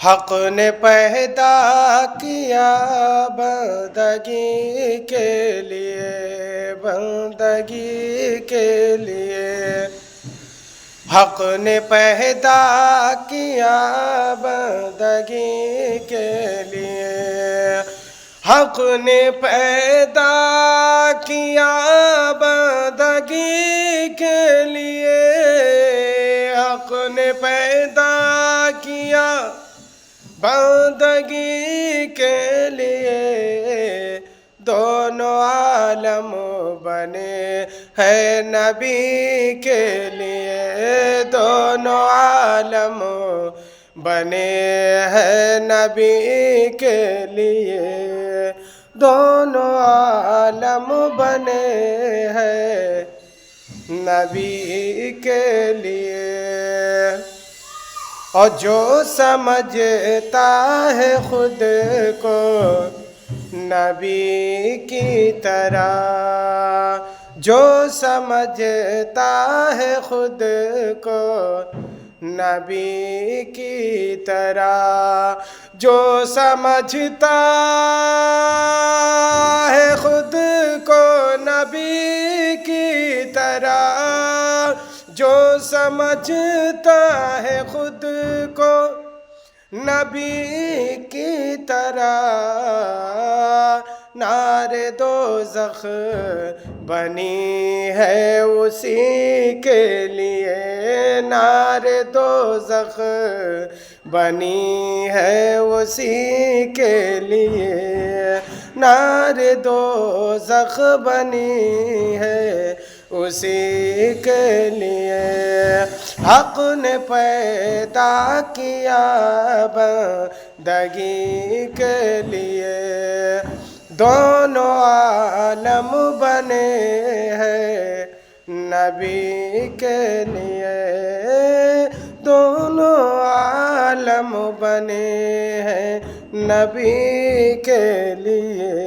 حق نے پیدا کیا بندگی کے لیے، بندگی کے لیے۔ حق نے پیدا کیا بندگی کے لیے، حق نے پیدا کیا بندگی کے لیے، حق نے پیدا کیا بندگی کے لیے۔ دونوں عالم بنے ہیں نبی کے لیے، دونوں عالم بنے ہیں نبی کے لیے، دونوں عالم بنے ہیں نبی کے لیے۔ اور جو سمجھتا ہے خود کو نبی کی طرح، جو سمجھتا ہے خود کو نبی کی طرح، جو سمجھتا ہے خود کو نبی کی طرح، جو سمجھتا ہے خود کو نبی کی طرح، نار دوزخ بنی ہے اسی کے لیے، نار دوزخ بنی ہے اسی کے لیے، نار دوزخ بنی ہے اسی کے لیے۔ حق نے پیدا کیا بندگی کے لیے، دونوں عالم بنے ہیں نبی کے لیے، دونوں عالم بنے ہیں نبی کے لیے۔